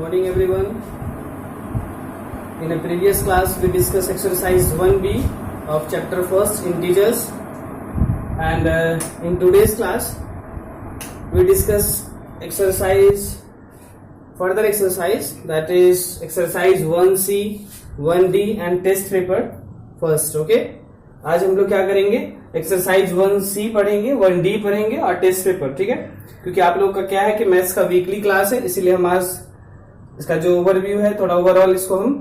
Morning everyone. In a previous class we discussed exercise 1b of chapter 1st integers, and in today's class we discuss further exercise, that is exercise 1c, 1d and test paper first. Okay, आज हम लोग क्या करेंगे, exercise 1c पढ़ेंगे, 1d पढ़ेंगे और test paper. ठीक है, क्योंकि आप लोग का क्या है कि मैथ्स का वीकली क्लास है, इसीलिए हम आज इसका जो ओवरव्यू है थोड़ा ओवरऑल इसको हम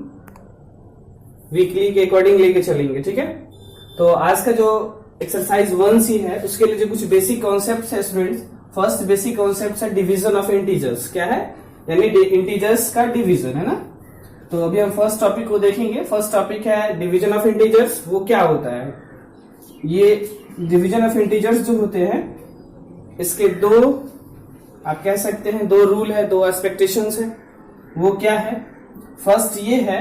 वीकली के अकॉर्डिंग लेके चलेंगे. ठीक है, तो आज का जो एक्सरसाइज 1c है उसके लिए जो कुछ बेसिक कॉन्सेप्ट है स्टूडेंट्स. फर्स्ट बेसिक कॉन्सेप्ट है डिवीजन ऑफ इंटीजर्स. क्या है, यानी इंटीजर्स का डिवीजन है ना. तो अभी हम फर्स्ट टॉपिक को देखेंगे. फर्स्ट टॉपिक है डिवीजन ऑफ इंटीजर्स. वो क्या होता है, ये डिवीजन ऑफ इंटीजर्स जो होते हैं इसके दो आप कह सकते हैं दो रूल है, दो एक्सपेक्टेशंस है. वो क्या है, फर्स्ट ये है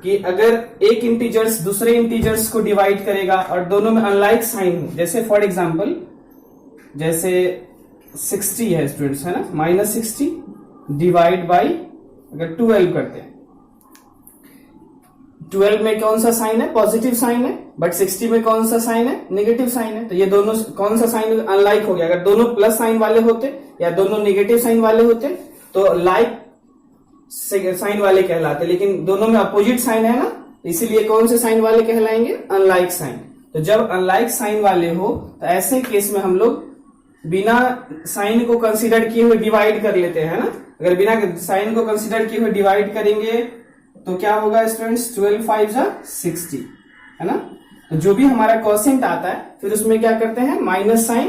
कि अगर एक इंटीजर्स दूसरे इंटीजर्स को डिवाइड करेगा और दोनों में अनलाइक साइन हो, जैसे फॉर एग्जांपल जैसे 60 है स्टूडेंट्स, है ना, -60 डिवाइड बाई अगर 12 करते हैं, 12 में कौन सा साइन है, पॉजिटिव साइन है, बट 60 में कौन सा साइन है, नेगेटिव साइन है. तो ये दोनों कौन सा साइन अनलाइक हो गया. अगर दोनों प्लस साइन वाले होते या दोनों नेगेटिव साइन वाले होते तो लाइक साइन वाले कहलाते, लेकिन दोनों में अपोजिट साइन है ना, इसीलिए कौन से साइन वाले कहलाएंगे, अनलाइक साइन. तो जब अनलाइक साइन वाले हो तो ऐसे केस में हम लोग बिना साइन को कंसीडर किए हुए डिवाइड कर लेते हैं ना. अगर बिना साइन को कंसीडर किए हुए डिवाइड करेंगे तो क्या होगा स्टूडेंट्स, 12 5 60 है ना. तो जो भी हमारा क्वोशिएंट आता है फिर उसमें क्या करते हैं, माइनस साइन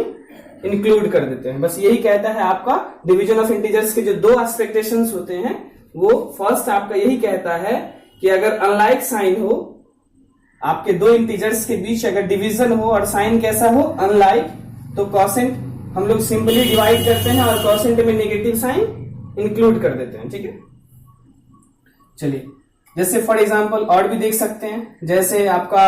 इंक्लूड कर देते हैं. बस यही कहता है आपका डिवीजन ऑफ इंटीजर्स के जो दो एक्सपेक्टेशंस होते हैं. वो फर्स्ट आपका यही कहता है कि अगर अनलाइक साइन हो, आपके दो इंटीजर्स के बीच अगर डिवीजन हो और साइन कैसा हो, अनलाइक, तो क्वोशिएंट हम लोग सिंपली डिवाइड करते हैं और क्वोशिएंट में नेगेटिव साइन इंक्लूड कर देते हैं. ठीक है, चलिए जैसे फॉर एग्जांपल और भी देख सकते हैं, जैसे आपका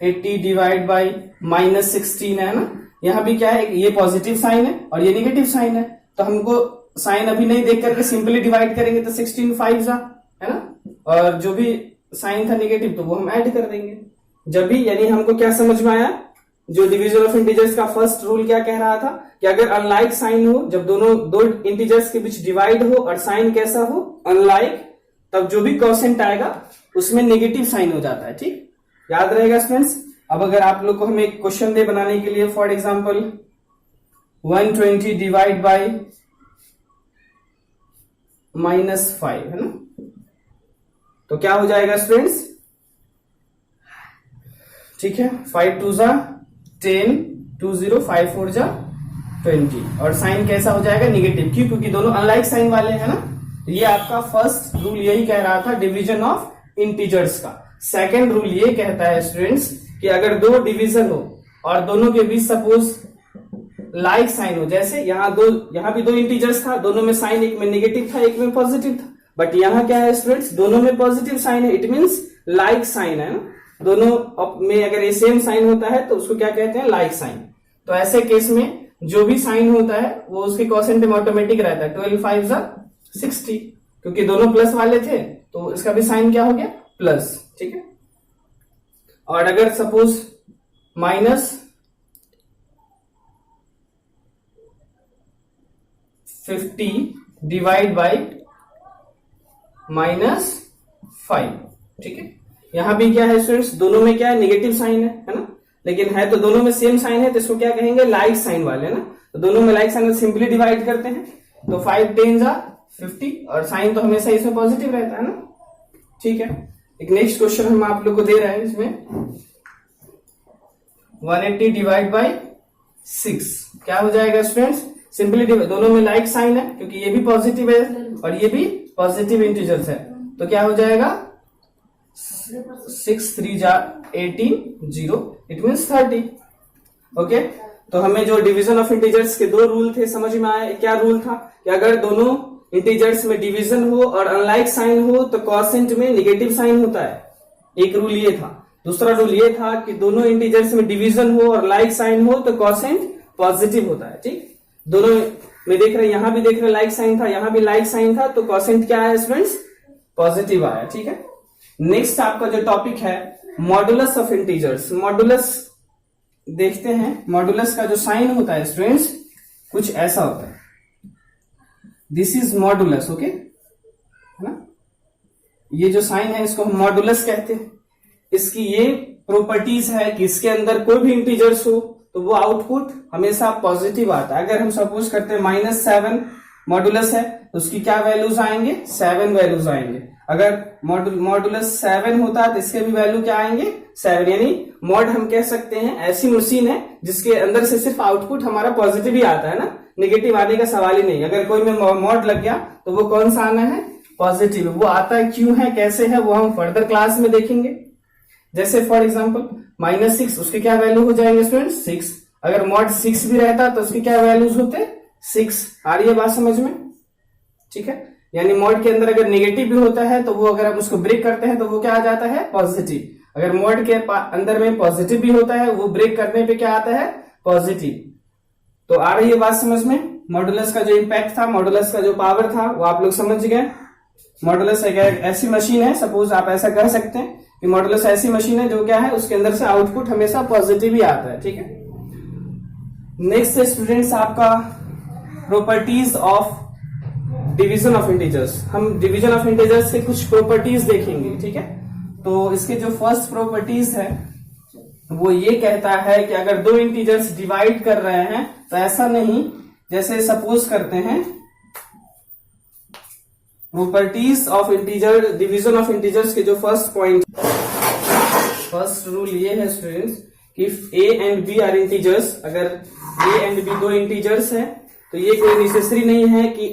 80 डिवाइड बाई -16 है ना. यहां भी क्या है, ये पॉजिटिव साइन है और ये नेगेटिव साइन है. तो हमको साइन अभी नहीं देख करके सिंपली डिवाइड करेंगे तो 16 5 है ना, और जो भी साइन था नेगेटिव तो वो हम ऐड कर देंगे. जब भी, यानी हमको क्या समझ में आया, जो डिवीजन ऑफ इंटीजर्स का फर्स्ट रूल क्या कह रहा था कि अगर अनलाइक साइन हो, जब दोनों दो इंटीजर्स के बीच डिवाइड हो और साइन कैसा हो, अनलाइक, तब जो भी क्वोशिएंट आएगा उसमें नेगेटिव साइन हो जाता है. ठीक, याद रहेगा स्टूडेंट्स. अब अगर आप लोग को हम एक क्वेश्चन दे बनाने के लिए, फॉर एग्जांपल 120 डिवाइड बाई -5 है ना, तो क्या हो जाएगा स्टूडेंट्स, ठीक है, 5 2 10 2 0 5 4 20, और साइन कैसा हो जाएगा, नेगेटिव. क्यों, क्योंकि दोनों अनलाइक साइन वाले हैं ना. ये आपका फर्स्ट रूल यही कह रहा था डिवीजन ऑफ इंटीजर्स का. सेकंड रूल ये कहता है स्टूडेंट्स कि अगर दो डिवीजन हो और दोनों के बीच सपोज लाइक साइन हो, जैसे यहाँ भी दो इंटीजर्स था, दोनों में साइन एक में नेगेटिव था एक में पॉजिटिव था, बट यहाँ क्या है स्टूडेंट्स, दोनों में पॉजिटिव साइन है, इट मींस लाइक साइन है ना. दोनों में अगर ये सेम साइन होता है तो उसको क्या कहते हैं, लाइक साइन. तो ऐसे केस में जो भी साइन होता है वो उसके क्वोशिएंट में ऑटोमेटिक रहता है. 12 5 60, क्योंकि दोनों प्लस वाले थे तो इसका भी साइन क्या हो गया, प्लस. ठीक है, और अगर सपोज -50 डिवाइड बाई -5, ठीक है, यहां भी क्या है स्टूडेंट्स, दोनों में क्या है, नेगेटिव साइन है ना, लेकिन है तो दोनों में सेम साइन है, तो इसको क्या कहेंगे, लाइक साइन वाले ना. तो दोनों में लाइक साइन सिंपली डिवाइड करते हैं, तो 5 10 50, और साइन तो हमेशा इसमें पॉजिटिव रहता है ना. ठीक है, एक नेक्स्ट क्वेश्चन हम आप लोग को दे रहे हैं. इसमें 180 डिवाइड बाई 6 क्या हो जाएगा स्टूडेंट्स, सिंपली दोनों में लाइक साइन है क्योंकि ये भी पॉजिटिव है और ये भी पॉजिटिव इंटीजर्स है. तो क्या हो जाएगा, 6 3 18 0, इट मीन्स 30. ओके, तो हमें जो डिवीजन ऑफ इंटीजर्स के दो रूल थे समझ में आया. क्या रूल था कि अगर दोनों इंटीजर्स में डिवीजन हो और अनलाइक साइन हो तो क्वोशिएंट में नेगेटिव साइन होता है. एक रूल ये था. दूसरा रूल ये था कि दोनों इंटीजर्स में डिवीजन हो और लाइक साइन हो तो क्वोशिएंट पॉजिटिव होता है. ठीक, दोनों में देख रहे हैं, यहां भी देख रहे हैं लाइक साइन था, यहां भी लाइक साइन था, तो क्वोशिएंट क्या है स्टूडेंट्स, पॉजिटिव आया। ठीक है, नेक्स्ट आपका जो टॉपिक है मॉडुलस ऑफ इंटीजर्स। मॉडुलस देखते हैं, मॉडुलस का जो साइन होता है स्टूडेंट्स कुछ ऐसा होता है, दिस इज मॉडुलस। ओके, है ना, ये जो साइन है इसको हम मॉडुलस कहते हैं। इसकी ये प्रॉपर्टीज है कि इसके अंदर कोई भी इंटीजर्स हो तो वो आउटपुट हमेशा पॉजिटिव आता है। अगर हम सपोज करते हैं -7 मॉडुलस है तो उसकी क्या वैल्यूज आएंगे, 7 वैल्यूज आएंगे। अगर मॉडुलस 7 होता है तो इसके भी वैल्यू क्या आएंगे, 7। यानी मॉड हम कह सकते हैं ऐसी मशीन है जिसके अंदर से सिर्फ आउटपुट हमारा पॉजिटिव ही आता है ना, नेगेटिव आने का सवाल ही नहीं। अगर कोई में मॉड लग गया तो वो कौन सा आना है, पॉजिटिव। वो आता है क्यों है, कैसे है, वो हम फर्दर क्लास में देखेंगे। जैसे फॉर एग्जांपल -6, उसके क्या वैल्यू हो जाएंगे स्टूडेंट्स, 6। अगर मॉड 6 भी रहता तो उसके क्या वैल्यूज होते, 6। आ रही है बात समझ में? ठीक है, यानी मॉड के अंदर अगर नेगेटिव भी होता है तो वो अगर हम उसको ब्रेक करते हैं तो वो क्या आ जाता है, पॉजिटिव। अगर मॉड के अंदर में पॉजिटिव भी होता है, वो ब्रेक करने पे क्या आता है, पॉजिटिव। तो आ रही है बात समझ में? मॉडुलस का जो इंपैक्ट था, मॉडुलस का जो पावर था वो आप लोग समझ गए। मॉडुलस एक ऐसी मशीन है, सपोज आप ऐसा कह सकते हैं कि मॉडुलस ऐसी मशीन है जो क्या है, उसके अंदर से आउटपुट हमेशा पॉजिटिव ही आता है। ठीक है, नेक्स्ट स्टूडेंट्स आपका properties of division of integers. हम डिवीजन ऑफ इंटीजर्स से कुछ प्रॉपर्टीज देखेंगे। ठीक है, तो इसके जो फर्स्ट प्रॉपर्टीज है वो ये कहता है कि अगर दो इंटीजर्स डिवाइड कर रहे हैं तो ऐसा नहीं, जैसे सपोज करते हैं properties of integer, division of integers के जो फर्स्ट पॉइंट, फर्स्ट रूल ये है स्टूडेंट्स कि if A and B are integers, अगर ए एंड बी दो इंटीजर्स है तो ये कोई नेसेसरी नहीं है कि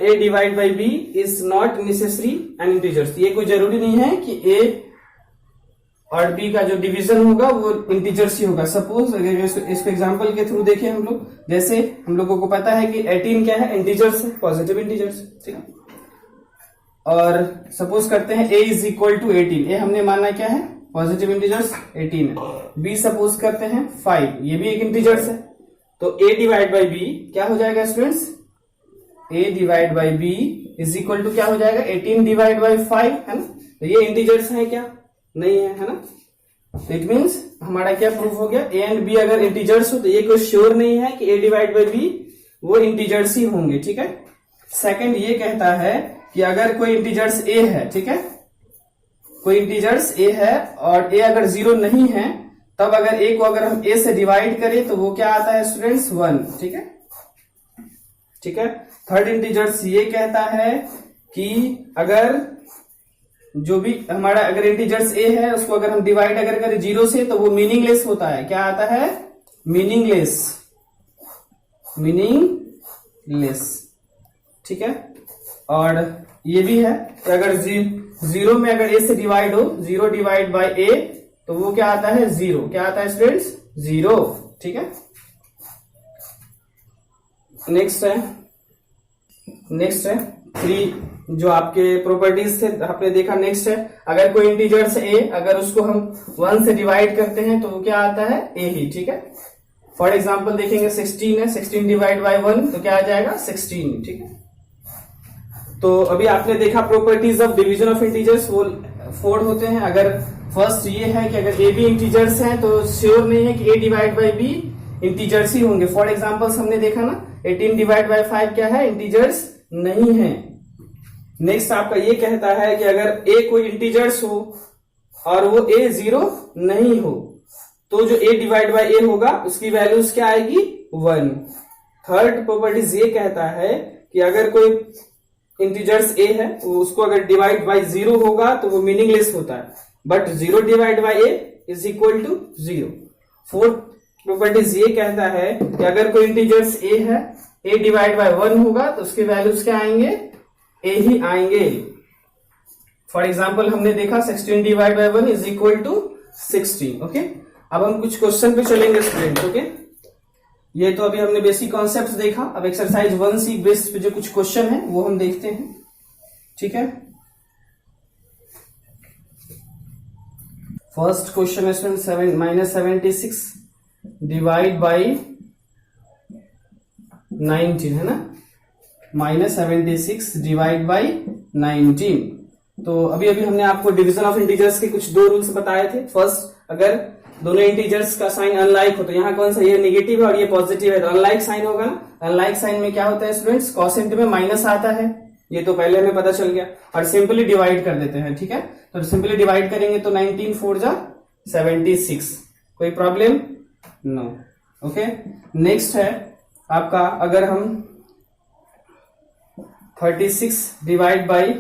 A divide by B is not necessary an integers. ये कोई जरूरी नहीं है कि ए और बी का जो डिवीजन होगा वो इंटीजर्स ही होगा। सपोज अगर इसको एग्जांपल के थ्रू देखें हम लोग, जैसे हम लोगों को पता है कि 18 क्या है, इंटीजर्स है, पॉजिटिव इंटीजर्स। ठीक है, और सपोज करते हैं a इज इक्वल टू 18, ए हमने माना क्या है, पॉजिटिव इंटीजर्स 18 है। b सपोज करते हैं 5, ये भी एक इंटीजर्स है। तो a डिवाइड बाई बी क्या हो जाएगा students, a divide by B is equal to क्या हो जाएगा, 18 डिवाइड बाई 5, है ना। तो ये इंटीजर्स है क्या, नहीं है ना। तो इट मीन्स हमारा क्या प्रूफ हो गया, ए एंड बी अगर इंटीजर्स हो तो ये कोई श्योर नहीं है कि a डिवाइड बाई बी वो इंटीजर्स ही होंगे। ठीक है, सेकंड ये कहता है कि अगर कोई इंटीजर्स a है, ठीक है, कोई इंटीजर्स a है और a अगर 0 नहीं है, तब अगर a को अगर हम a से डिवाइड करें तो वो क्या आता है स्टूडेंट्स, 1। ठीक है, ठीक है। थर्ड इंटीजर्स ये कहता है कि अगर जो भी हमारा अगर इंटीजर्स a है उसको अगर हम डिवाइड अगर करें 0 से तो वो मीनिंगलेस होता है। क्या आता है, मीनिंगलेस, मीनिंगलेस। ठीक है, और ये भी है कि अगर 0 में अगर a से डिवाइड हो, 0 डिवाइड बाई a तो वो क्या आता है, 0। क्या आता है स्टूडेंट्स, 0। ठीक है, नेक्स्ट है 3 जो आपके प्रॉपर्टीज थे आपने देखा। नेक्स्ट है अगर कोई इंटीजर्स a अगर उसको हम 1 से डिवाइड करते हैं तो वो क्या आता है, a ही। ठीक है, फॉर एग्जांपल देखेंगे 16 है, 16 डिवाइड बाई 1 तो क्या आ जाएगा, 16। ठीक है, तो अभी आपने देखा properties of division of integers, वो 4 होते हैं। अगर फर्स्ट ये है कि अगर a b इंटीजर्स हैं तो श्योर नहीं है कि a divide by b integers ही होंगे। फॉर एग्जांपल्स हमने देखा ना, 18 डिवाइड बाई 5 क्या है, इंटीजर्स नहीं है। नेक्स्ट आपका ये कहता है कि अगर a कोई इंटीजर्स हो और वो a 0 नहीं हो तो जो a डिवाइड बाई a होगा उसकी वैल्यूज क्या आएगी, 1। थर्ड प्रॉपर्टीज ये कहता है कि अगर कोई इंटीजर्स a है उसको अगर डिवाइड बाई 0 होगा तो वो मीनिंगलेस होता है, but 0 divide by a is equal to 0। Fourth properties ये कहता है कि अगर कोई इंटीजर्स a है, a डिवाइड बाई 1 होगा तो उसके वैल्यूज क्या आएंगे, a ही आएंगे। फॉर एग्जाम्पल हमने देखा 16 divide by 1 is equal to 16। Okay, अब हम कुछ क्वेश्चन पे चलेंगे स्टूडेंट। ओके, ये तो अभी हमने बेसिक कॉन्सेप्ट्स देखा, अब एक्सरसाइज 1C बेस पे जो कुछ क्वेश्चन है वो हम देखते हैं। ठीक है, फर्स्ट क्वेश्चन है स्टूडेंट, -76 डिवाइड बाई 19 है ना, -76 डिवाइड बाई 19। तो अभी अभी हमने आपको डिवीजन ऑफ इंटीजर्स के कुछ दो रूल्स बताए थे। फर्स्ट, अगर दोनों इंटीजर्स का साइन अनलाइक हो तो यहाँ कौन सा, ये नेगेटिव है और ये पॉजिटिव है तो अनलाइक साइन होगा ना। अनलाइक साइन में क्या होता है स्टूडेंट्स, कोसेंट में माइनस आता है, ये तो पहले हमें पता चल गया। और सिंपली डिवाइड कर देते हैं, ठीक है। तो सिंपली डिवाइड करेंगे तो 19 4 जा 76, कोई प्रॉब्लम नो। ओके, नेक्स्ट है आपका, अगर हम 36 डिवाइड बाई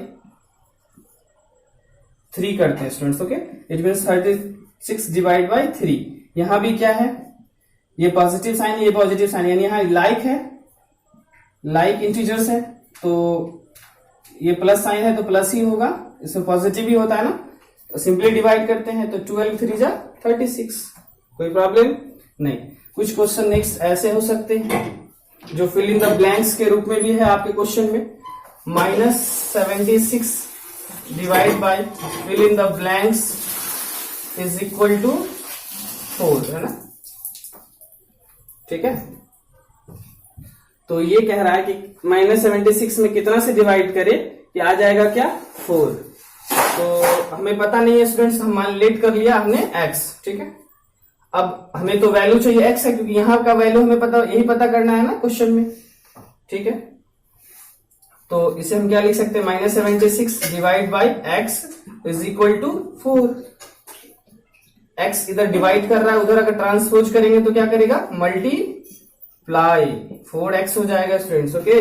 3 करते हैं students, okay, it means 36 divide by 3। यहां भी क्या है, ये पॉजिटिव साइन है, ये पॉजिटिव साइन है, यानी यहां लाइक है, लाइक इंटीजर्स है तो ये प्लस साइन है तो प्लस ही होगा, इसमें पॉजिटिव ही होता है ना। तो सिंपली डिवाइड करते हैं तो 12 3 जा 36, कोई प्रॉब्लम नहीं। कुछ क्वेश्चन नेक्स्ट ऐसे हो सकते हैं जो फिल इन द ब्लैंक्स के रूप में भी है आपके क्वेश्चन में। -76 divide by fill in the blanks is equal to 4, है ना, ठीक है। तो ये कह रहा है कि -76 में कितना से डिवाइड करे कि आ जाएगा क्या, 4। तो हमें पता नहीं है स्टूडेंट्स, हम मान लेट कर लिया हमने x, ठीक है। अब हमें तो वैल्यू चाहिए x है, क्योंकि यहां का वैल्यू हमें पता, यही पता करना है ना क्वेश्चन में, ठीक है। तो इसे हम क्या लिख सकते हैं, -76 divide by x is equal to 4। x इधर डिवाइड कर रहा है, उधर अगर ट्रांसपोज करेंगे तो क्या करेगा, मल्टीप्लाई, 4x हो जाएगा स्टूडेंट्स, ओके।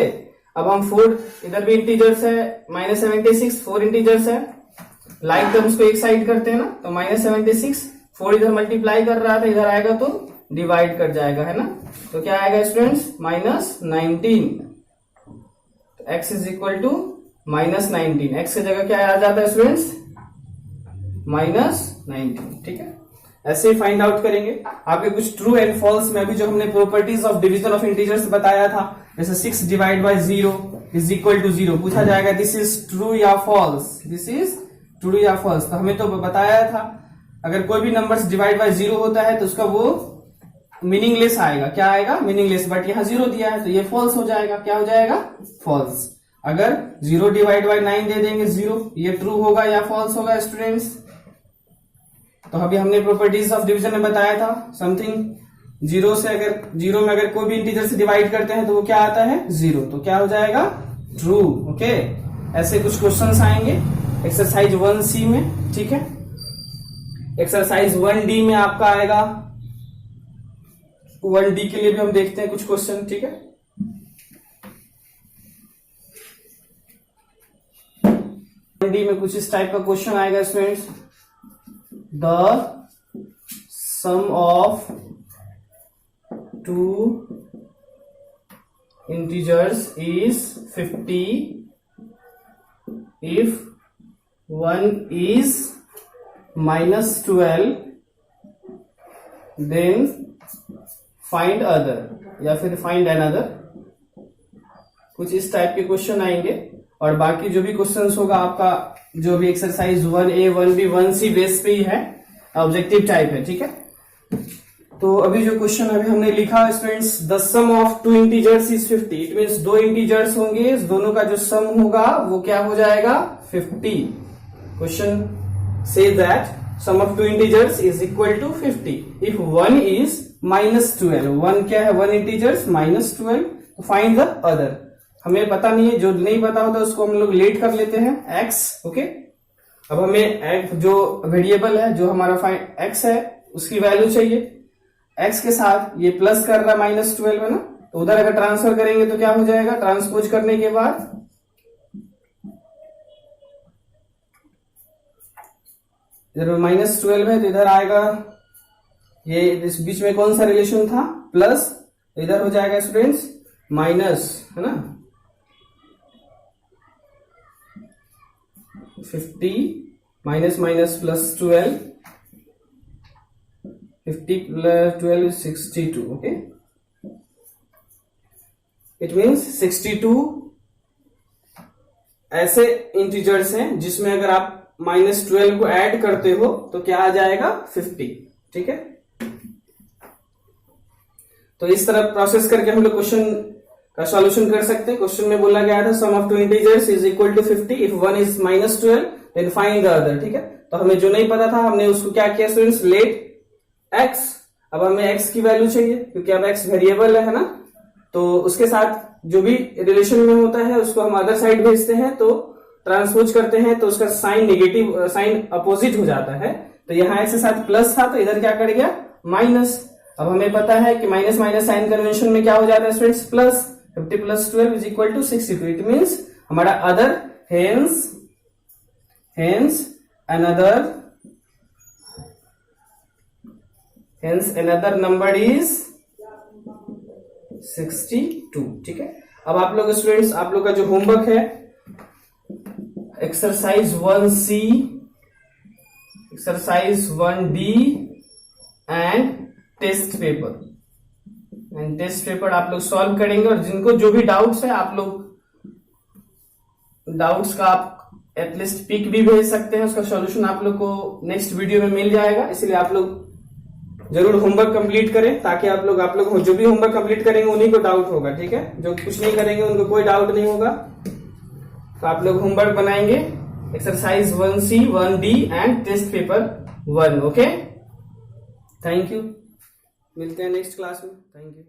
अब हम 4, इधर भी इंटीजर्स है, -76 4 इंटीजर्स है, लाइक टर्म्स को एक साइड करते हैं ना, तो -76 4 इधर मल्टीप्लाई कर रहा था, इधर आएगा तो डिवाइड कर जाएगा, है ना। तो क्या आएगा स्टूडेंट्स, -19। तो x is equal to -19, x की जगह क्या आ जाता है स्टूडेंट्स, -19, ठीक है। ऐसे ही फाइंड आउट करेंगे। आपके कुछ ट्रू एंड फॉल्स में अभी जो हमने properties of division of integers बताया था, जैसे 6 divide by 0 is equal to 0, पूछा जाएगा दिस इज ट्रू या फॉल्स, दिस इज ट्रू या फॉल्स। तो हमें तो बताया था अगर कोई भी नंबर्स डिवाइड बाय 0 होता है तो उसका वो मीनिंगलेस आएगा, क्या आएगा, मीनिंगलेस। बट यहाँ 0 दिया है तो ये फॉल्स हो जाएगा, क्या हो जाएगा, फॉल्स। अगर 0 डिवाइड बाय 9 दे देंगे 0, ये ट्रू होगा या फॉल्स होगा स्टूडेंट्स। तो अभी हमने प्रॉपर्टीज ऑफ डिवीजन में बताया था, समथिंग 0 से, अगर 0 में अगर कोई भी इंटीजर से डिवाइड करते हैं तो वो क्या आता है, 0, तो क्या हो जाएगा, ट्रू, ओके। ऐसे कुछ क्वेश्चंस आएंगे एक्सरसाइज 1C में, ठीक है। एक्सरसाइज 1D में आपका आएगा, 1D के लिए भी हम देखते हैं कुछ क्वेश्चन, ठीक है। 1D में कुछ इस टाइप का क्वेश्चन आएगा students, the sum of 2 integers is 50 if one is -12 then find other, या फिर find another, कुछ इस टाइप के क्वेश्चन आएंगे। और बाकी जो भी क्वेश्चंस होगा आपका, जो भी exercise 1A 1B 1C base पे ही है, ऑब्जेक्टिव टाइप है, ठीक है। तो अभी जो क्वेश्चन अभी हमने लिखा students, the sum of 2 integers is 50, it means 2 integers होंगे, दोनों का जो सम होगा वो क्या हो जाएगा, 50। क्वेश्चन से that sum of 2 integers is equal to 50 if 1 is -12, 1 क्या है, 1 इंटीजर्स -12, तो फाइंड द अदर। हमें पता नहीं है, जो नहीं पता होता उसको हम लोग लेट कर लेते हैं, x, ओके। अब हमें जो वेरिएबल है, जो हमारा x है, उसकी वैल्यू चाहिए। x के साथ ये प्लस कर रहा है -12 है ना, तो उधर अगर ट्रांसफर करेंगे तो क्या हो जाएगा, ट्रांसपोज करने के बाद इधर -12 है तो इधर आएगा, ये इस बीच में कौन सा रिलेशन था, प्लस, इधर हो जाएगा स्टूडेंट्स माइनस, है ना, 50 minus minus plus 12, 50 plus 12 is 62, okay. It means 62 ऐसे इंटीजर्स हैं जिसमें अगर आप -12 को ऐड करते हो तो क्या आ जाएगा, 50, ठीक है। तो इस तरह प्रोसेस करके हम लोग क्वेश्चन का सॉल्यूशन कर सकते हैं। क्वेश्चन में बोला गया था sum of two integers is equal to 50 if one is -12 then find the other. ठीक है, तो हमें जो नहीं पता था हमने उसको क्या किया स्टूडेंट्स, लेट एक्स। अब हमें एक्स की वैल्यू चाहिए क्योंकि अब एक्स वेरिएबल है ना, तो उसके साथ जो भी रिलेशन में होता है उसको हम अदर साइड भेजते हैं, तो ट्रांसपोज करते हैं तो उसका साइन नेगेटिव, साइन अपोजिट हो जाता है। तो यहाँ एक्स के साथ प्लस था तो इधर क्या कर गया, माइनस। अब हमें पता है कि माइनस माइनस साइन कन्वेंशन में क्या हो जाता है students, plus. 50 + 12 is equal to 62। It means हमारा other, hence another number is 62। ठीक है, अब आप लोग स्टूडेंट्स, आप लोग का जो होमवर्क है exercise 1C, exercise 1D and test paper आप लोग सॉल्व करेंगे। और जिनको जो भी डाउट्स है आप लोग डाउट्स का आप एटलीस्ट पिक भी भेज सकते हैं, उसका सॉल्यूशन आप लोग को नेक्स्ट वीडियो में मिल जाएगा। इसलिए आप लोग जरूर होमवर्क कंप्लीट करें ताकि आप लोग जो भी होमवर्क कंप्लीट करेंगे उन्हीं को डाउट होगा। ठीक है, जो कुछ नहीं करेंगे उनको कोई डाउट नहीं होगा। तो आप लोग होमवर्क बनाएंगे exercise 1C 1D and test paper 1। Okay, thank you, मिलते हैं नेक्स्ट क्लास में। Thank you.